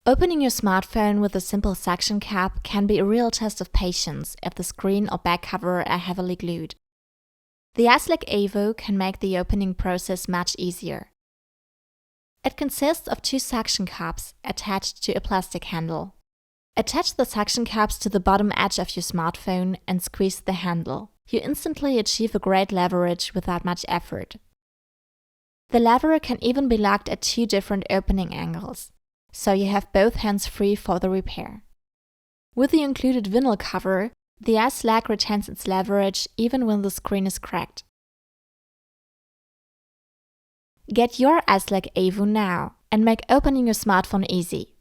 Opening your smartphone with a simple suction cup can be a real test of patience if the screen or back cover are heavily glued. The iSclack Evo can make the opening process much easier. It consists of 2 suction cups attached to a plastic handle. Attach the suction cups to the bottom edge of your smartphone and squeeze the handle. You instantly achieve a great leverage without much effort. The lever can even be locked at 2 different opening angles, so you have both hands free for the repair. With the included vinyl cover, the iSclack retains its leverage even when the screen is cracked. Get your iSclack Evo now and make opening your smartphone easy.